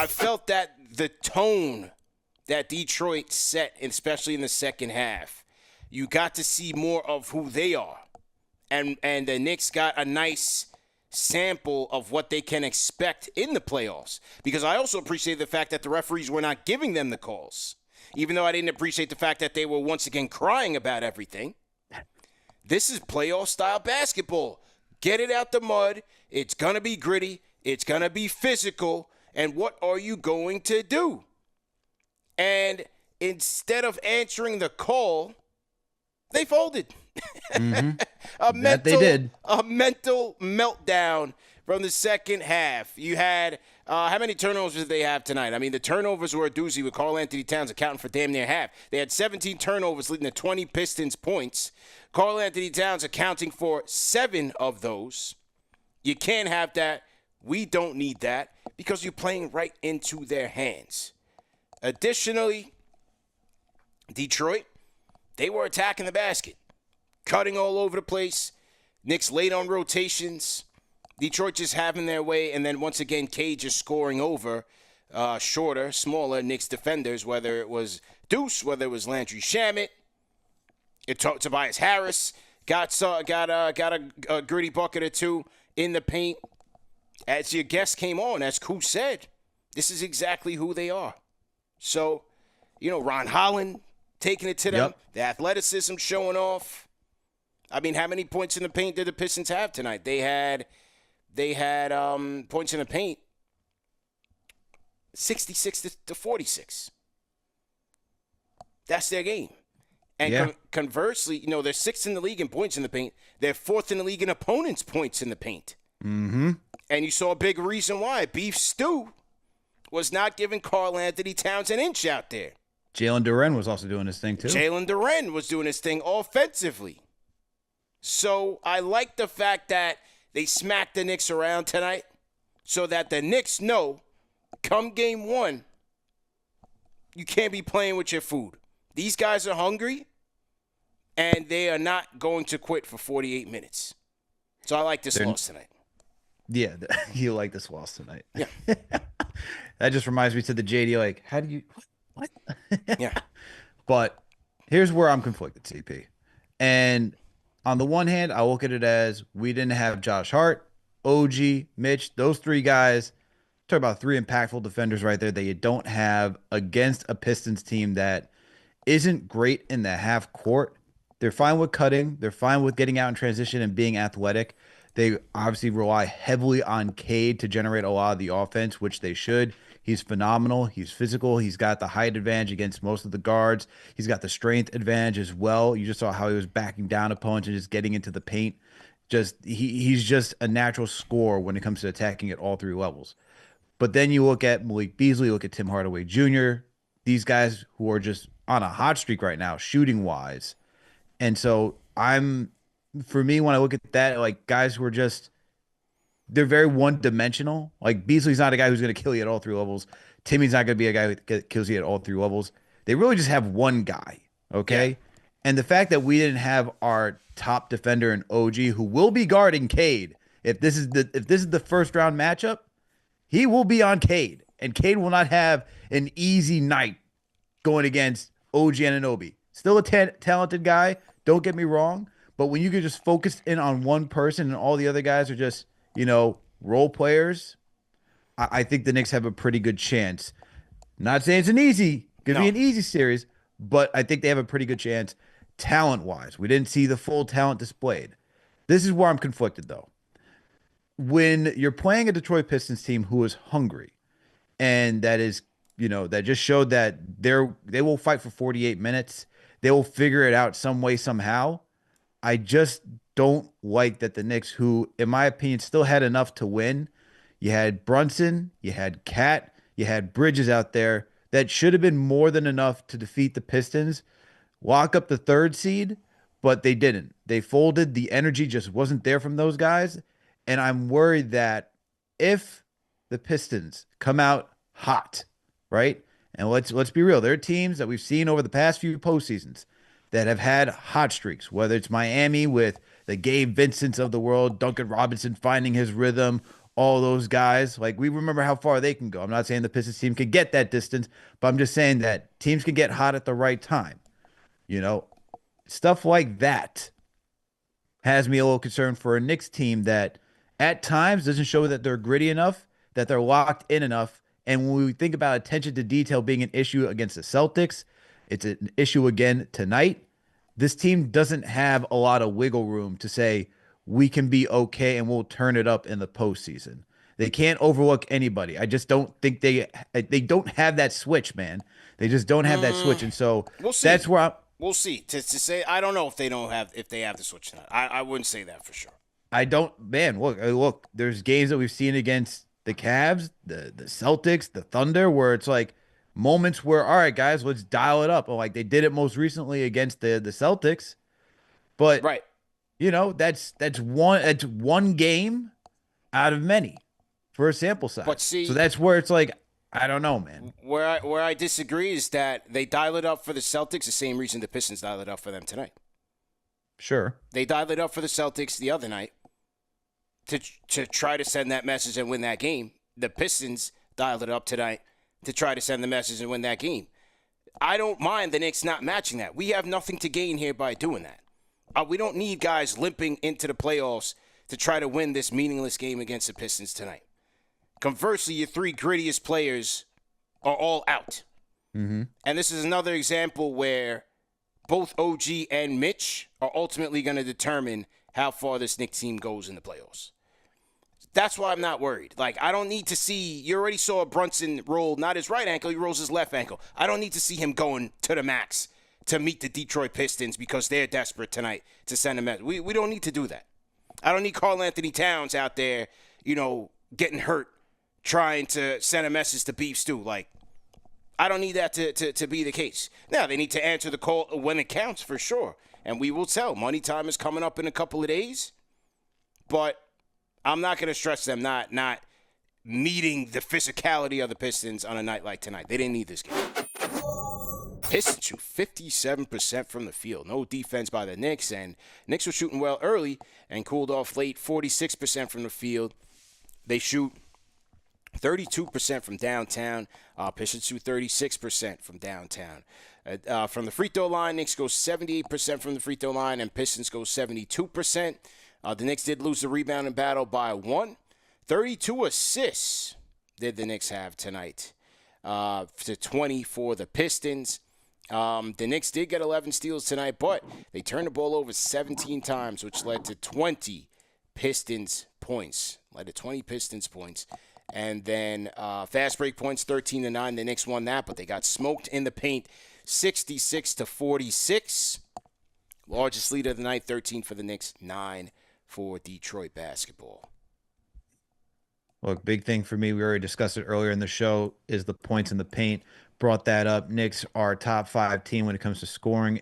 I felt that the tone that Detroit set, especially in the second half, you got to see more of who they are. And the Knicks got a nice sample of what they can expect in the playoffs. Because I also appreciate the fact that the referees were not giving them the calls. Even though I didn't appreciate the fact that they were once again crying about everything. This is playoff-style basketball. Get it out the mud. It's going to be gritty. It's going to be physical. And what are you going to do? And instead of answering the call, they folded. Mm-hmm. They did. A mental meltdown from the second half. You had, how many turnovers did they have tonight? I mean, the turnovers were a doozy with Karl-Anthony Towns accounting for damn near half. They had 17 turnovers leading to 20 Pistons points. Karl-Anthony Towns accounting for 7 of those. You can't have that. We don't need that because you're playing right into their hands. Additionally, Detroit, they were attacking the basket, cutting all over the place. Knicks late on rotations. Detroit just having their way, and then once again, Cade just scoring over shorter, smaller Knicks defenders, whether it was Deuce, whether it was Landry Shamet. Tobias Harris got a gritty bucket or two in the paint. As your guest came on, as Koo said, this is exactly who they are. So, Ron Holland taking it to them. Yep. The athleticism showing off. I mean, how many points in the paint did the Pistons have tonight? They had points in the paint 66 to 46. That's their game. And conversely, they're 6th in the league in points in the paint. They're 4th in the league in opponents' points in the paint. Mm-hmm. And you saw a big reason why. Beef Stew was not giving Karl-Anthony Towns an inch out there. Jalen Duren was also doing his thing, too. Jalen Duren was doing his thing offensively. So I like the fact that they smacked the Knicks around tonight so that the Knicks know come game 1, you can't be playing with your food. These guys are hungry, and they are not going to quit for 48 minutes. So I like this loss tonight. Yeah, you like this loss tonight. Yeah. That just reminds me to the JD, like, how do you – what? Yeah. But here's where I'm conflicted, CP. And on the one hand, I look at it as we didn't have Josh Hart, OG, Mitch, those 3 guys. Talk about 3 impactful defenders right there that you don't have against a Pistons team that isn't great in the half court. They're fine with cutting. They're fine with getting out in transition and being athletic. They obviously rely heavily on Cade to generate a lot of the offense, which they should. He's phenomenal. He's physical. He's got the height advantage against most of the guards. He's got the strength advantage as well. You just saw how he was backing down opponents and just getting into the paint. He's just a natural scorer when it comes to attacking at all 3 levels. But then you look at Malik Beasley, you look at Tim Hardaway Jr., these guys who are just on a hot streak right now, shooting-wise. And so for me, when I look at that, like guys who are they're very one-dimensional. Like Beasley's not a guy who's going to kill you at all 3 levels. Timmy's not going to be a guy who kills you at all 3 levels. They really just have one guy, okay? Yeah. And the fact that we didn't have our top defender in OG, who will be guarding Cade, if this is the first-round matchup, he will be on Cade. And Cade will not have an easy night going against OG Anunoby. Still a talented guy, don't get me wrong. But when you can just focus in on one person and all the other guys are just, role players, I think the Knicks have a pretty good chance. Not saying it's be an easy series, but I think they have a pretty good chance talent-wise. We didn't see the full talent displayed. This is where I'm conflicted, though. When you're playing a Detroit Pistons team who is hungry, and that is, that just showed that they will fight for 48 minutes. They will figure it out some way, somehow. I just don't like that the Knicks, who, in my opinion, still had enough to win. You had Brunson, you had Cat, you had Bridges out there that should have been more than enough to defeat the Pistons, lock up the 3rd seed, but they didn't. They folded. The energy just wasn't there from those guys. And I'm worried that if the Pistons come out hot, right? And let's be real. There are teams that we've seen over the past few postseasons that have had hot streaks, whether it's Miami with the Gabe Vincents of the world, Duncan Robinson finding his rhythm, all those guys. Like, we remember how far they can go. I'm not saying the Pistons team could get that distance, but I'm just saying that teams can get hot at the right time. You know, stuff like that has me a little concerned for a Knicks team that at times doesn't show that they're gritty enough, that they're locked in enough. And when we think about attention to detail being an issue against the Celtics, it's an issue again tonight. This team doesn't have a lot of wiggle room to say we can be okay and we'll turn it up in the postseason. They can't overlook anybody. I just don't think they don't have that switch, man. They just don't have that switch, and so We'll see. that's where We'll see. To say, I don't know if they have the switch tonight. I wouldn't say that for sure. I don't. Man, look. There's games that we've seen against the Cavs, the Celtics, the Thunder, where it's like moments where, all right, guys, let's dial it up. Or like they did it most recently against the Celtics, but Right. that's one game out of many for a sample size. But see, so that's where it's like, I don't know, man. Where I disagree is that they dial it up for the Celtics the same reason the Pistons dial it up for them tonight. Sure. They dialed it up for the Celtics the other night to try to send that message and win that game. The Pistons dialed it up tonight to try to send the message and win that game. I don't mind the Knicks not matching that. We have nothing to gain here by doing that. We don't need guys limping into the playoffs to try to win this meaningless game against the Pistons tonight. Conversely, your three grittiest players are all out. Mm-hmm. And this is another example where both OG and Mitch are ultimately going to determine how far this Knicks team goes in the playoffs. That's why I'm not worried. Like, I don't need to see, you already saw Brunson roll, not his right ankle, he rolls his left ankle. I don't need to see him going to the max to meet the Detroit Pistons because they're desperate tonight to send a message. We don't need to do that. I don't need Karl Anthony Towns out there, getting hurt, trying to send a message to Beef Stew. Like, I don't need that to be the case. Now, they need to answer the call when it counts, for sure. And we will tell. Money time is coming up in a couple of days. But I'm not going to stress them not needing the physicality of the Pistons on a night like tonight. They didn't need this game. Pistons shoot 57% from the field. No defense by the Knicks. And Knicks were shooting well early and cooled off late. 46% from the field. They shoot 32% from downtown. Pistons shoot 36% from downtown. From the free throw line, Knicks go 78% from the free throw line, and Pistons go 72%. The Knicks did lose the rebounding battle by 1. 32 assists did the Knicks have tonight to 20 for the Pistons. The Knicks did get 11 steals tonight, but they turned the ball over 17 times, which led to 20 Pistons points. And then fast break points, 13-9. The Knicks won that, but they got smoked in the paint, 66-46. Largest lead of the night, 13 for the Knicks, 9 for Detroit basketball. Look, big thing for me, we already discussed it earlier in the show, is the points in the paint. Brought that up. Knicks are a top 5 team when it comes to scoring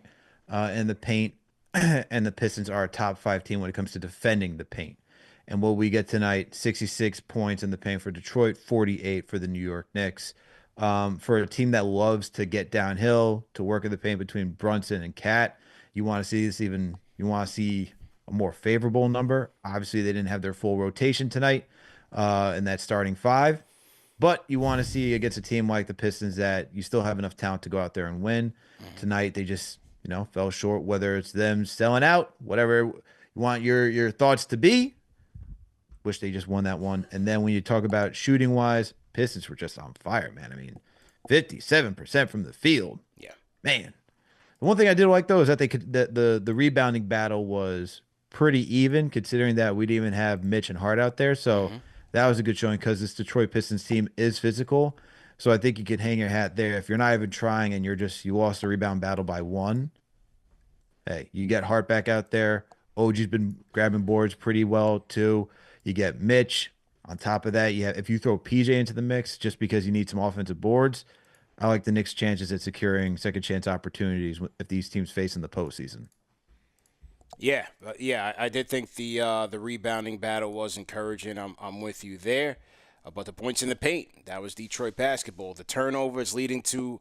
in the paint, and the Pistons are a top 5 team when it comes to defending the paint. And what we get tonight, 66 points in the paint for Detroit, 48 for the New York Knicks. For a team that loves to get downhill, to work in the paint between Brunson and Cat, you want to see this even, you want to see a more favorable number. Obviously, they didn't have their full rotation tonight in that starting 5. But you want to see against a team like the Pistons that you still have enough talent to go out there and win. Tonight, they just, fell short, whether it's them selling out, whatever you want your thoughts to be. Wish they just won that one. And then when you talk about shooting wise, Pistons were just on fire, man. I mean, 57% from the field. Yeah. Man. The one thing I did like though is that the rebounding battle was pretty even, considering that we didn't even have Mitch and Hart out there. So that was a good showing because this Detroit Pistons team is physical. So I think you could hang your hat there. If you're not even trying and you lost the rebound battle by 1, hey, you get Hart back out there. OG's been grabbing boards pretty well too. You get Mitch. On top of that, if you throw PJ into the mix just because you need some offensive boards, I like the Knicks' chances at securing second chance opportunities if these teams face in the postseason. Yeah, I did think the rebounding battle was encouraging. I'm with you there. But the points in the paint, that was Detroit basketball. The turnovers leading to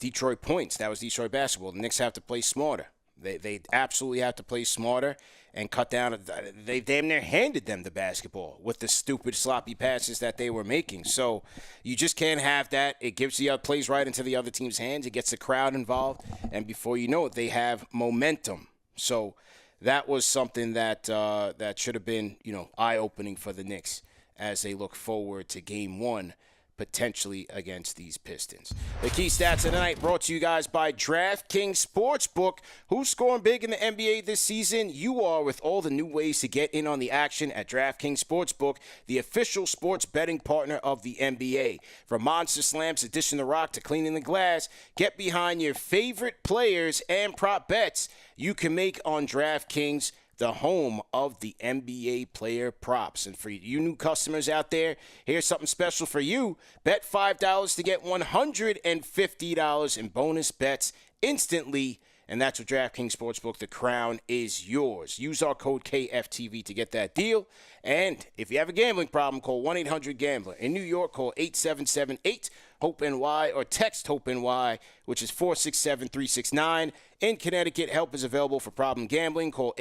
Detroit points, that was Detroit basketball. The Knicks have to play smarter. They absolutely have to play smarter and cut down. They damn near handed them the basketball with the stupid sloppy passes that they were making. So you just can't have that. It gives the plays right into the other team's hands. It gets the crowd involved, and before you know it, they have momentum. So that was something that that should have been, eye-opening for the Knicks as they look forward to Game 1, potentially against these Pistons. The key stats of the night brought to you guys by DraftKings Sportsbook. Who's scoring big in the NBA this season? You are, with all the new ways to get in on the action at DraftKings Sportsbook, the official sports betting partner of the NBA. From Monster Slams to Dishing the Rock to Cleaning the Glass, get behind your favorite players and prop bets you can make on DraftKings, the home of the NBA player props. And for you new customers out there, here's something special for you. Bet $5 to get $150 in bonus bets instantly. And that's with DraftKings Sportsbook. The crown is yours. Use our code KFTV to get that deal. And if you have a gambling problem, call 1-800-GAMBLER. In New York, call 877-8-HOPE-NY or text HOPE-NY, which is 467-369. In Connecticut, help is available for problem gambling. Call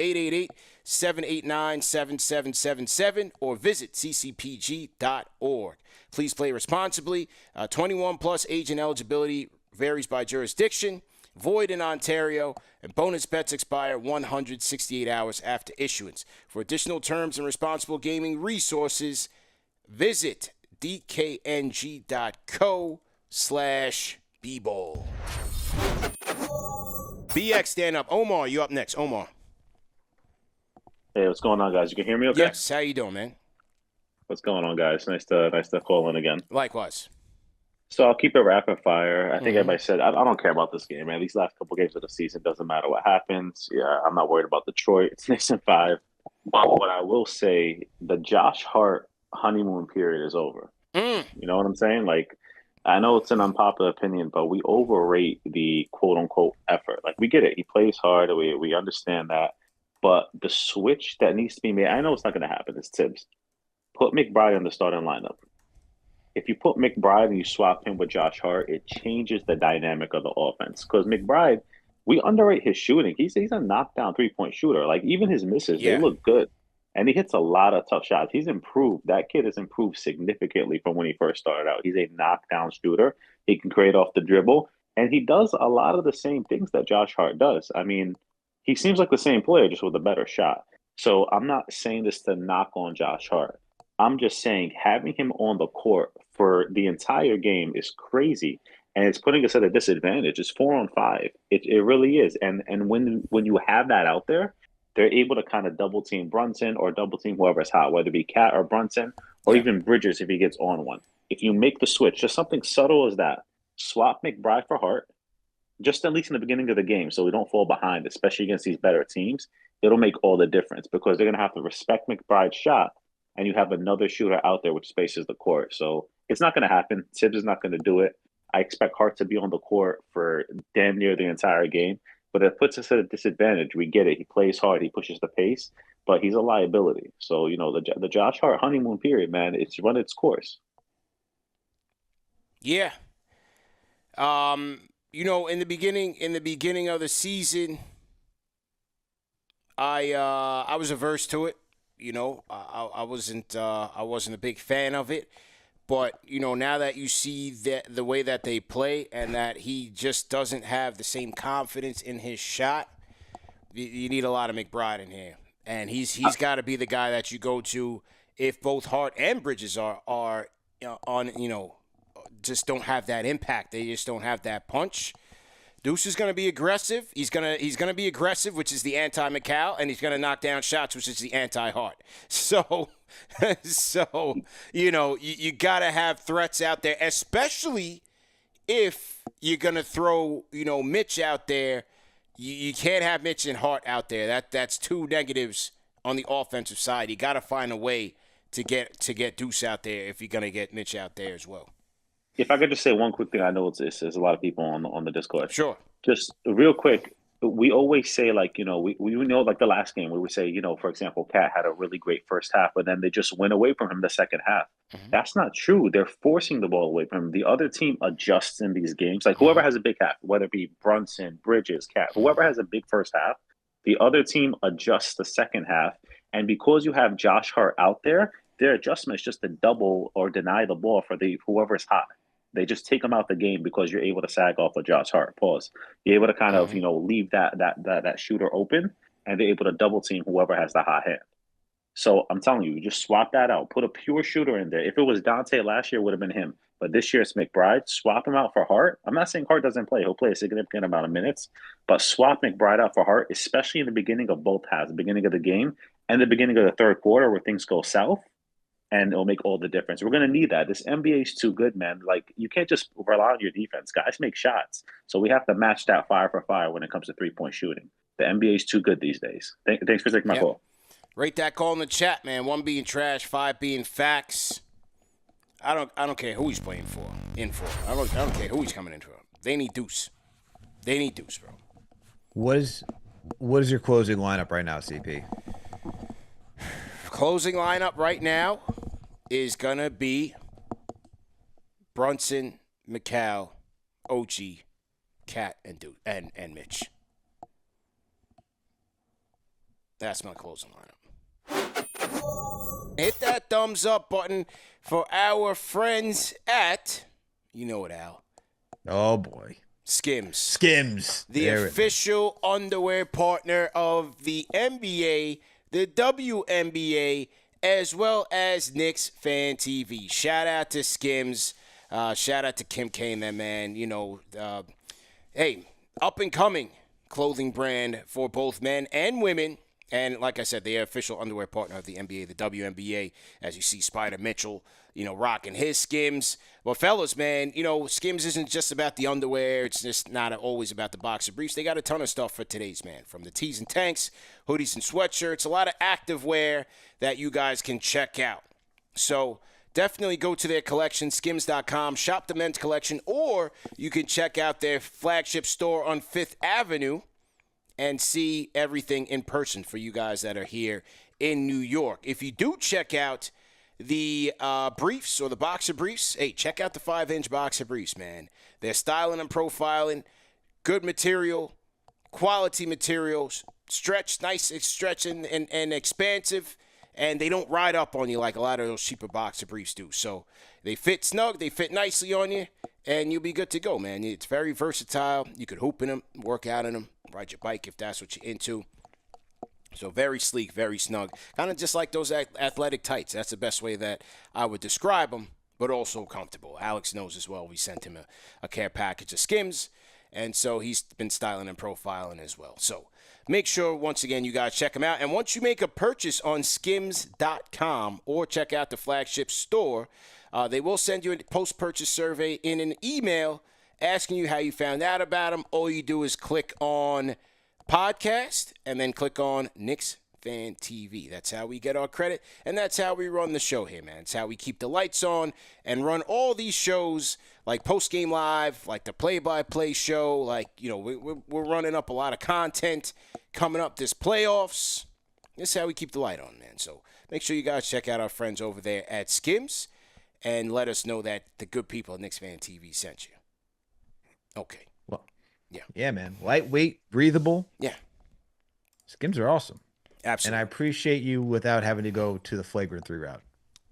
888-789-7777 or visit ccpg.org. Please play responsibly. 21 plus age and eligibility varies by jurisdiction. Void in Ontario, and bonus bets expire 168 hours after issuance. For additional terms and responsible gaming resources, visit dkng.co/bball. BX, stand up. Omar, you up next. Omar. Hey, what's going on, guys? You can hear me okay? Yes. How you doing, man? What's going on, guys? Nice to call in again. Likewise. So I'll keep it rapid fire. I think everybody said I don't care about this game, man. These last couple games of the season doesn't matter what happens. Yeah, I'm not worried about Detroit. It's Knicks in 5. But what I will say, the Josh Hart honeymoon period is over. You know what I'm saying? Like, I know it's an unpopular opinion, but we overrate the quote unquote effort. Like, we get it. He plays hard. We understand that. But the switch that needs to be made, I know it's not going to happen. It's Tibbs. Put McBride on the starting lineup. If you put McBride and you swap him with Josh Hart, it changes the dynamic of the offense. Because McBride, we underrate his shooting. He's a knockdown three-point shooter. Like, even his misses, they look good. And he hits a lot of tough shots. He's improved. That kid has improved significantly from when he first started out. He's a knockdown shooter. He can create off the dribble. And he does a lot of the same things that Josh Hart does. I mean, he seems like the same player, just with a better shot. So I'm not saying this to knock on Josh Hart. I'm just saying having him on the court for the entire game is crazy, and it's putting us at a disadvantage. It's 4-on-5. It really is. And when you have that out there, they're able to kind of double team Brunson or double team whoever's hot, whether it be Cat or Brunson or even Bridges if he gets on one. If you make the switch, just something subtle as that, swap McBride for Hart, just at least in the beginning of the game, so we don't fall behind, especially against these better teams. It'll make all the difference because they're going to have to respect McBride's shot. And you have another shooter out there which spaces the court. So it's not going to happen. Tibbs is not going to do it. I expect Hart to be on the court for damn near the entire game. But it puts us at a disadvantage. We get it. He plays hard. He pushes the pace. But he's a liability. So, the Josh Hart honeymoon period, man, it's run its course. Yeah. In the beginning of the season, I was averse to it. I wasn't a big fan of it, but now that you see that the way that they play and that he just doesn't have the same confidence in his shot, you need a lot of McBride in here, and he's got to be the guy that you go to if both Hart and Bridges are on just don't have that impact. They just don't have that punch. Deuce is going to be aggressive. He's going to be aggressive, which is the anti-McCall, and he's going to knock down shots, which is the anti-Hart. So you got to have threats out there, especially if you're going to throw, Mitch out there. You can't have Mitch and Hart out there. That's two negatives on the offensive side. You got to find a way to get Deuce out there if you're going to get Mitch out there as well. If I could just say one quick thing, I know there's a lot of people on the Discord. Sure. Just real quick, we always say, like, we know, like, the last game we would say, for example, Cat had a really great first half, but then they just went away from him the second half. That's not true. They're forcing the ball away from him. The other team adjusts in these games. Like, whoever has a big half, whether it be Brunson, Bridges, Cat, whoever has a big first half, the other team adjusts the second half. And because you have Josh Hart out there, their adjustment is just to double or deny the ball for whoever's hot. They just take them out the game because you're able to sag off of Josh Hart. Pause. You're able to kind of, leave that shooter open, and they're able to double team whoever has the hot hand. So I'm telling you, just swap that out. Put a pure shooter in there. If it was Dante last year, it would have been him. But this year it's McBride. Swap him out for Hart. I'm not saying Hart doesn't play. He'll play a significant amount of minutes. But swap McBride out for Hart, especially in the beginning of both halves, the beginning of the game and the beginning of the third quarter where things go south. And it'll make all the difference. We're going to need that. This NBA is too good, man. Like, you can't just rely on your defense. Guys make shots. So we have to match that fire for fire when it comes to three-point shooting. The NBA is too good these days. Thanks for taking my call. Rate that call in the chat, man. 1 being trash, 5 being facts. I don't care who he's playing for. I don't care who he's coming in for. They need Deuce. They need Deuce, bro. What is your closing lineup right now, CP? Closing lineup right now is going to be Brunson, McCall, OG, Cat, and Mitch. That's my closing lineup. Hit that thumbs up button for our friends at, you know it, Al. Oh, boy. Skims. The official underwear partner of the NBA, the WNBA, as well as KnicksFanTV. Shout out to Skims. Shout out to Kim K and them, man. Hey, up and coming clothing brand for both men and women. And like I said, they are official underwear partner of the NBA, the WNBA. As you see, Spider Mitchell, rocking his Skims. Well, fellas, man, Skims isn't just about the underwear. It's just not always about the boxer briefs. They got a ton of stuff for today's man, from the tees and tanks, hoodies and sweatshirts, a lot of active wear that you guys can check out. So definitely go to their collection, skims.com, shop the men's collection, or you can check out their flagship store on 5th Avenue and see everything in person for you guys that are here in New York. If you do check out the briefs or the boxer briefs, hey, check out the 5-inch boxer briefs, man. They're styling and profiling, good material, quality materials, nice stretching and expansive, and they don't ride up on you like a lot of those cheaper boxer briefs do. So they fit snug, they fit nicely on you, and you'll be good to go, man. It's very versatile. You could hoop in them, work out in them, ride your bike if that's what you're into. So very sleek, very snug. Kind of just like those athletic tights. That's the best way that I would describe them, but also comfortable. Alex knows as well. We sent him a care package of Skims, and so he's been styling and profiling as well. So make sure, once again, you guys check them out. And once you make a purchase on skims.com or check out the flagship store, they will send you a post-purchase survey in an email asking you how you found out about them. All you do is click on podcast and then click on KnicksFanTV. That's how we get our credit, and that's how we run the show here, man. It's how we keep the lights on and run all these shows like Post Game Live, like the play-by-play show. Like, we're running up a lot of content coming up this playoffs. This is how we keep the light on, man. So make sure you guys check out our friends over there at Skims and let us know that the good people at KnicksFanTV sent you. Okay. Well, yeah. Yeah, man. Lightweight, breathable. Yeah. Skims are awesome. Absolutely. And I appreciate you without having to go to the flagrant 3 route.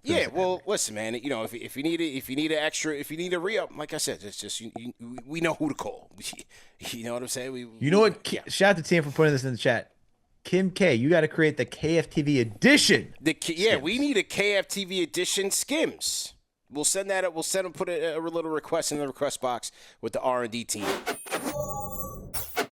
Yeah, well, listen, man. If you need a re-up, like I said, it's just we know who to call. You know what I'm saying? You know what? Yeah. Shout out to Tim for putting this in the chat. Kim K, you got to create the KFTV edition. We need a KFTV edition Skims. We'll send that up. We'll put a little request in the request box with the R&D team.